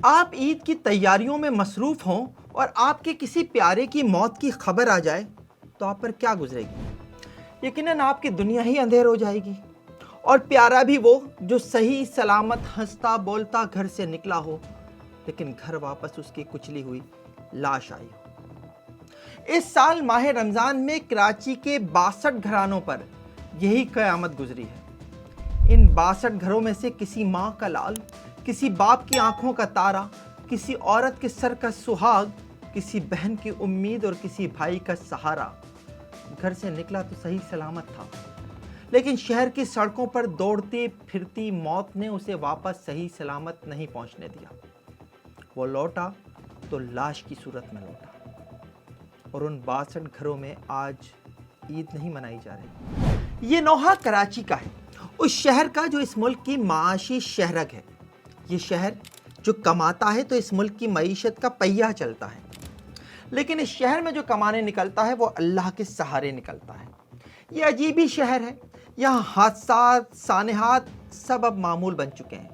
آپ عید کی تیاریوں میں مصروف ہوں اور آپ کے کسی پیارے کی موت کی خبر آ جائے تو آپ پر کیا گزرے گی؟ یقیناً آپ کی دنیا ہی اندھیر ہو جائے گی، اور پیارا بھی وہ جو صحیح سلامت ہنستا بولتا گھر سے نکلا ہو، لیکن گھر واپس اس کی کچلی ہوئی لاش آئی ہو۔ اس سال ماہ رمضان میں کراچی کے 62 گھرانوں پر یہی قیامت گزری ہے۔ ان 62 گھروں میں سے کسی ماں کا لال، کسی باپ کی آنکھوں کا تارا، کسی عورت کے سر کا سہاگ، کسی بہن کی امید اور کسی بھائی کا سہارا گھر سے نکلا تو صحیح سلامت تھا، لیکن شہر کی سڑکوں پر دوڑتی پھرتی موت نے اسے واپس صحیح سلامت نہیں پہنچنے دیا۔ وہ لوٹا تو لاش کی صورت میں لوٹا، اور ان 62 گھروں میں آج عید نہیں منائی جا رہی۔ یہ نوحہ کراچی کا ہے، اس شہر کا جو اس ملک کی معاشی شہرگ ہے۔ یہ شہر جو کماتا ہے تو اس ملک کی معیشت کا پہیہ چلتا ہے، لیکن اس شہر میں جو کمانے نکلتا ہے وہ اللہ کے سہارے نکلتا ہے۔ یہ عجیب ہی شہر ہے، یہاں حادثات سانحات سب اب معمول بن چکے ہیں۔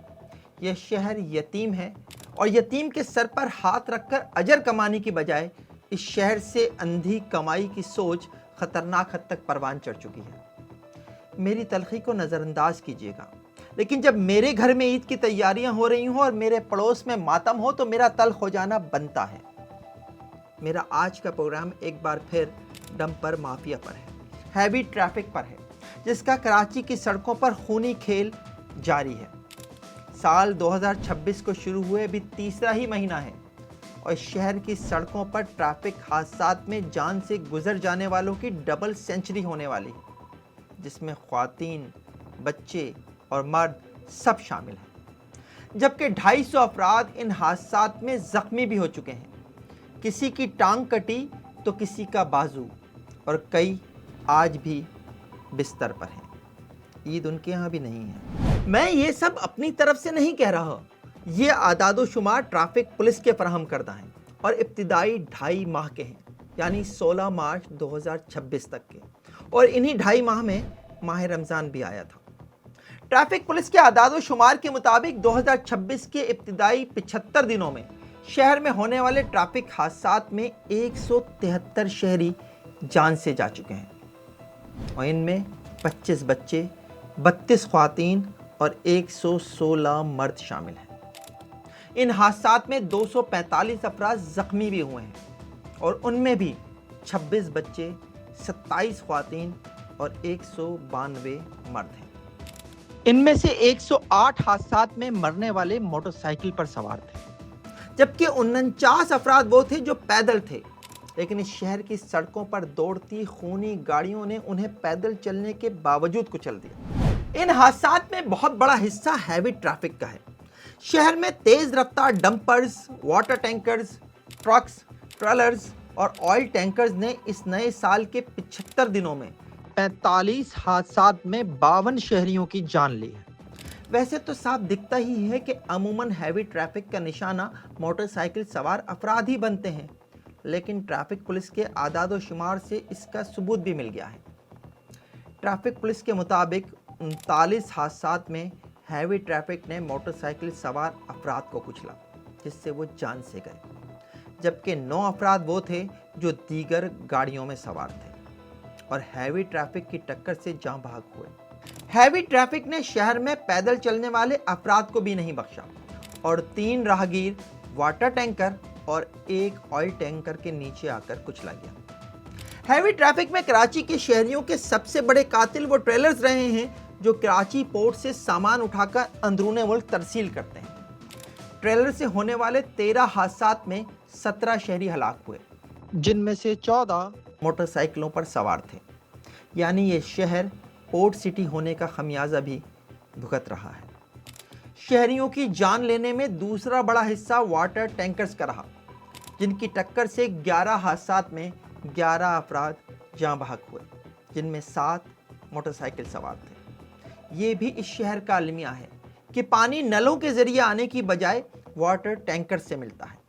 یہ شہر یتیم ہے، اور یتیم کے سر پر ہاتھ رکھ کر اجر کمانے کی بجائے اس شہر سے اندھی کمائی کی سوچ خطرناک حد تک پروان چڑھ چکی ہے۔ میری تلخی کو نظر انداز کیجیے گا، لیکن جب میرے گھر میں عید کی تیاریاں ہو رہی ہوں اور میرے پڑوس میں ماتم ہو تو میرا تلخ ہو جانا بنتا ہے۔ میرا آج کا پروگرام ایک بار پھر ڈمپر مافیا پر ہے، ہیوی ٹریفک پر ہے، جس کا کراچی کی سڑکوں پر خونی کھیل جاری ہے۔ سال 2026 کو شروع ہوئے بھی تیسرا ہی مہینہ ہے، اور اس شہر کی سڑکوں پر ٹریفک حادثات میں جان سے گزر جانے والوں کی ڈبل سینچری ہونے والی ہے، جس میں خواتین، بچے اور مرد سب شامل ہیں، جبکہ 250 افراد ان حادثات میں زخمی بھی ہو چکے ہیں۔ کسی کی ٹانگ کٹی تو کسی کا بازو، اور کئی آج بھی بستر پر ہیں۔ عید ان کے ہاں بھی نہیں ہے۔ میں یہ سب اپنی طرف سے نہیں کہہ رہا، یہ اعداد و شمار ٹریفک پولیس کے فراہم کردہ ہیں، اور ابتدائی 2.5 ماہ کے ہیں، یعنی 16 مارچ 2026 تک کے، اور انہی 2.5 ماہ میں ماہ رمضان بھی آیا تھا۔ ٹریفک پولیس کے اعداد و شمار کے مطابق 2026 کے ابتدائی 75 دنوں میں شہر میں ہونے والے ٹریفک حادثات میں 173 شہری جان سے جا چکے ہیں، اور ان میں 25 بچے، 32 خواتین اور 116 مرد شامل ہیں۔ ان حادثات میں 245 افراد زخمی بھی ہوئے ہیں، اور ان میں بھی 26 بچے، 27 خواتین اور 192 مرد ہیں۔ ان میں سے 108 حادثات میں مرنے والے موٹر سائیکل پر سوار تھے، جبکہ 49 افراد وہ تھے جو پیدل تھے، لیکن اس شہر کی سڑکوں پر دوڑتی خونی گاڑیوں نے انہیں پیدل چلنے کے باوجود کچل دیا۔ ان حادثات میں بہت بڑا حصہ ہیوی ٹریفک کا ہے۔ شہر میں تیز رفتار ڈمپرز، واٹر ٹینکرز، ٹرکس، ٹریلرز اور آئل ٹینکرز نے اس نئے سال کے 75 دنوں میں 45 حادثات میں 52 شہریوں کی جان لی ہے۔ ویسے تو صاف دکھتا ہی ہے کہ عموماً ہیوی ٹریفک کا نشانہ موٹر سائیکل سوار افراد ہی بنتے ہیں، لیکن ٹریفک پولیس کے اعداد و شمار سے اس کا ثبوت بھی مل گیا ہے۔ ٹریفک پولیس کے مطابق 39 حادثات میں ہیوی ٹریفک نے موٹر سائیکل سوار افراد کو کچلا، جس سے وہ جان سے گئے، جبکہ 9 افراد وہ تھے جو دیگر گاڑیوں میں سوار تھے اور ہیوی ٹریفک کی ٹکر سے جاں بحق ہوئے۔ ہیوی ٹریفک نے شہر میں پیدل چلنے والے افراد کو بھی نہیں بخشا، اور 3 راہگیر، واٹر ٹینکر اور 1 آئل ٹینکر کے نیچے آ کر کچلا گیا۔ ہیوی ٹریفک میں کراچی کے شہریوں کے سب سے بڑے قاتل وہ ٹریلرز رہے ہیں جو کراچی پورٹ سے سامان اٹھا کر اندرون ملک ترسیل کرتے ہیں۔ ٹریلر سے ہونے والے 13 حادثات میں 17 شہری ہلاک ہوئے، جن میں سے 14 موٹر سائیکلوں پر سوار تھے، یعنی یہ شہر پورٹ سٹی ہونے کا خمیازہ بھی بھگت رہا ہے۔ شہریوں کی جان لینے میں دوسرا بڑا حصہ واٹر ٹینکرز کا رہا، جن کی ٹکر سے 11 حادثات میں 11 افراد جاں بحق ہوئے، جن میں 7 موٹر سائیکل سوار تھے۔ یہ بھی اس شہر کا المیہ ہے کہ پانی نلوں کے ذریعے آنے کی بجائے واٹر ٹینکر سے ملتا ہے۔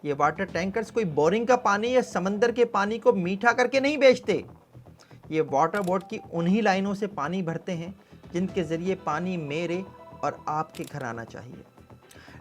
یہ واٹر ٹینکرز کوئی بورنگ کا پانی یا سمندر کے پانی کو میٹھا کر کے نہیں بیچتے، یہ واٹر بورڈ کی انہی لائنوں سے پانی بھرتے ہیں جن کے ذریعے پانی میرے اور آپ کے گھر آنا چاہیے۔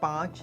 5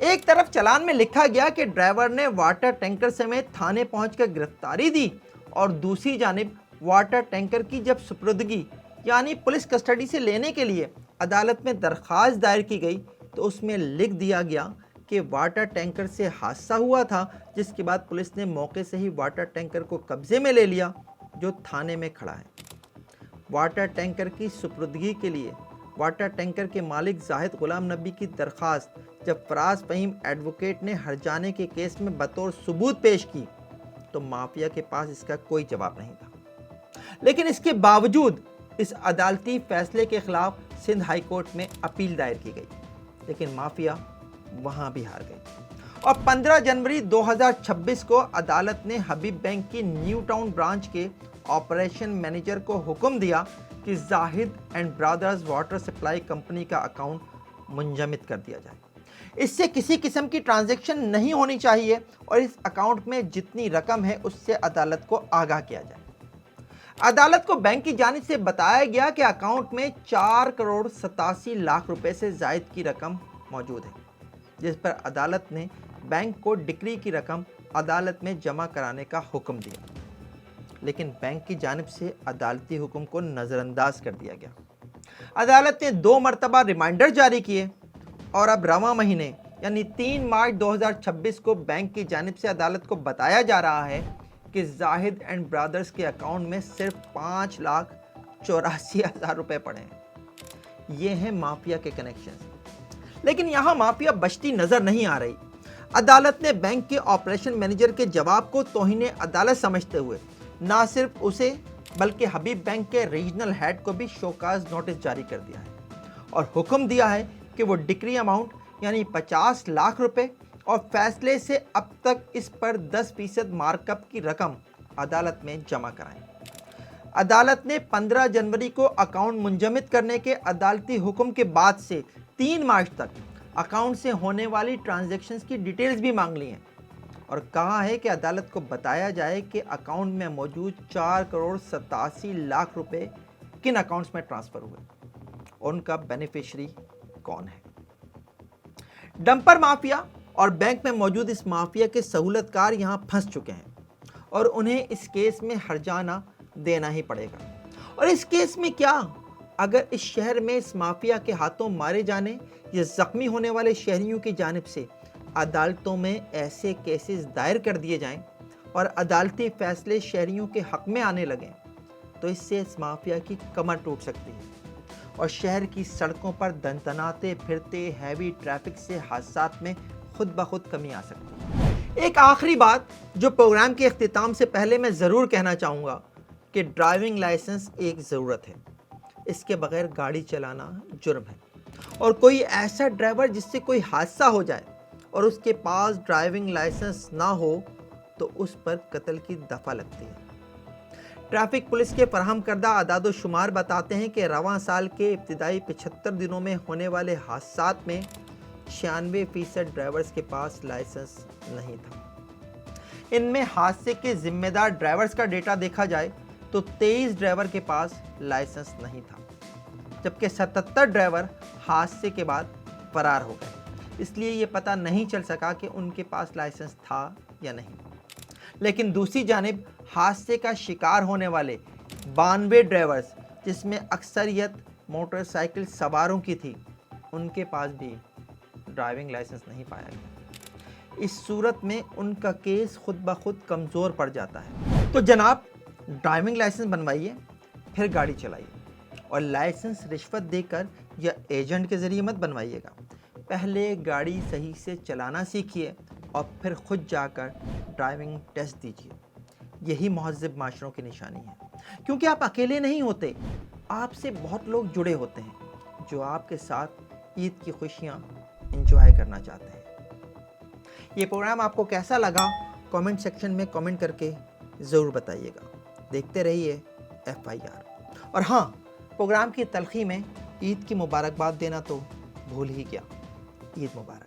ایک طرف چلان میں لکھا گیا کہ ڈرائیور نے واٹر ٹینکر سمیت تھانے پہنچ کر گرفتاری دی، اور دوسری جانب واٹر ٹینکر کی جب سپردگی یعنی پولیس کسٹڈی سے لینے کے لیے عدالت میں درخواست دائر کی گئی تو اس میں لکھ دیا گیا کہ واٹر ٹینکر سے حادثہ ہوا تھا، جس کے بعد پولیس نے موقع سے ہی واٹر ٹینکر کو قبضے میں لے لیا جو تھانے میں کھڑا ہے۔ واٹر ٹینکر کی سپردگی کے لیے واٹر ٹینکر کے مالک زاہد غلام نبی کی درخواست جب فراز فہیم ایڈوکیٹ نے ہرجانے کے کیس میں بطور ثبوت پیش کی تو مافیا کے پاس اس کا کوئی جواب نہیں تھا، لیکن اس کے باوجود اس عدالتی فیصلے کے خلاف سندھ ہائی کورٹ میں اپیل دائر کی گئی، لیکن مافیا وہاں بھی ہار گئی، اور 15 جنوری 2026 کو عدالت نے حبیب بینک کی نیو ٹاؤن برانچ کے آپریشن مینیجر کو حکم دیا کہ Zahid and brothers water supply company کا اکاؤنٹ منجمد کر دیا جائے۔ اس سے کسی قسم کی ٹرانزیکشن نہیں ہونی چاہیے اور اس اکاؤنٹ میں جتنی رقم ہے اس سے عدالت کو آگاہ کیا جائے۔ عدالت کو بینک کی جانب سے بتایا گیا کہ اکاؤنٹ میں 4 کروڑ 87 لاکھ روپے سے زائد کی رقم موجود ہے، جس پر عدالت نے بینک کو ڈکری کی رقم عدالت میں جمع کرانے کا حکم دیا، لیکن بینک کی جانب سے عدالتی حکم کو نظر انداز کر دیا گیا۔ عدالت نے 2 مرتبہ ریمائنڈر جاری کیے اور اب رواں مہینے یعنی 3 مارچ 2026 کو بینک کی جانب سے عدالت کو بتایا جا رہا ہے کہ زاہد اینڈ برادرز کے اکاؤنٹ میں صرف 5,84,000 روپے پڑے ہیں۔ یہ ہیں مافیا کے کنیکشن، لیکن یہاں مافیا بچتی نظر نہیں آ رہی۔ عدالت نے بینک کے آپریشن مینیجر کے جواب کو توہین عدالت سمجھتے ہوئے نہ صرف اسے بلکہ حبیب بینک کے ریجنل ہیڈ کو بھی شوکاز نوٹس جاری کر دیا ہے اور حکم دیا ہے کہ وہ ڈکری اماؤنٹ یعنی 50 لاکھ روپے اور فیصلے سے اب تک اس پر 10% مارک اپ کی رقم عدالت میں جمع کرائیں۔ عدالت نے 15 جنوری کو اکاؤنٹ منجمد کرنے کے عدالتی حکم کے بعد سے 3 مارچ تک اکاؤنٹ سے ہونے والی ٹرانزیکشنز کی ڈیٹیلز بھی مانگ لی ہیں اور کہا ہے کہ عدالت کو بتایا جائے کہ اکاؤنٹ میں موجود 4 کروڑ 87 لاکھ روپے کن اکاؤنٹس میں ٹرانسفر ہوئے، ان کا بینیفیشری کون ہے۔ ڈمپر مافیا اور بینک میں موجود اس مافیا کے سہولت کار یہاں پھنس چکے ہیں اور انہیں اس کیس میں ہرجانہ دینا ہی پڑے گا۔ اور اس کیس میں کیا اگر اس شہر میں اس مافیا کے ہاتھوں مارے جانے یا زخمی ہونے والے شہریوں کی جانب سے عدالتوں میں ایسے کیسز دائر کر دیے جائیں اور عدالتی فیصلے شہریوں کے حق میں آنے لگیں تو اس سے اس مافیا کی کمر ٹوٹ سکتی ہے اور شہر کی سڑکوں پر دندناتے پھرتے ہیوی ٹریفک سے حادثات میں خود بخود کمی آ سکتی ہے۔ ایک آخری بات جو پروگرام کے اختتام سے پہلے میں ضرور کہنا چاہوں گا کہ ڈرائیونگ لائسنس ایک ضرورت ہے، اس کے بغیر گاڑی چلانا جرم ہے، اور کوئی ایسا ڈرائیور جس سے کوئی حادثہ ہو جائے اور اس کے پاس ڈرائیونگ لائسنس نہ ہو تو اس پر قتل کی دفعہ لگتی ہے۔ ٹریفک پولیس کے فراہم کردہ اعداد و شمار بتاتے ہیں کہ رواں سال کے ابتدائی 75 دنوں میں ہونے والے حادثات میں 96% ڈرائیورز کے پاس لائسنس نہیں تھا۔ ان میں حادثے کے ذمہ دار ڈرائیورز کا ڈیٹا دیکھا جائے تو 23 ڈرائیور کے پاس لائسنس نہیں تھا، جبکہ 77 ڈرائیور حادثے کے بعد فرار ہو گئے، اس لیے یہ پتہ نہیں چل سکا کہ ان کے پاس لائسنس تھا یا نہیں۔ لیکن دوسری جانب حادثے کا شکار ہونے والے 92 ڈرائیورز جس میں اکثریت موٹر سائیکل سواروں کی تھی، ان کے پاس بھی ڈرائیونگ لائسنس نہیں پایا گیا۔ اس صورت میں ان کا کیس خود بخود کمزور پڑ جاتا ہے۔ تو جناب، ڈرائیونگ لائسنس بنوائیے پھر گاڑی چلائیے، اور لائسنس رشوت دے کر یا ایجنٹ کے ذریعے مت بنوائیے گا۔ پہلے گاڑی صحیح سے چلانا سیکھیے اور پھر خود جا کر ڈرائیونگ ٹیسٹ دیجیے۔ یہی مہذب معاشروں کی نشانی ہے، کیونکہ آپ اکیلے نہیں ہوتے، آپ سے بہت لوگ جڑے ہوتے ہیں جو آپ کے ساتھ عید کی خوشیاں انجوائے کرنا چاہتے ہیں۔ یہ پروگرام آپ کو کیسا لگا کامنٹ سیکشن میں کامنٹ کر کے ضرور بتائیے گا۔ دیکھتے رہیے FIR۔ اور ہاں، پروگرام کی تلخی میں عید کی مبارکباد دینا تو بھول ہی گیا۔ عید مبارک۔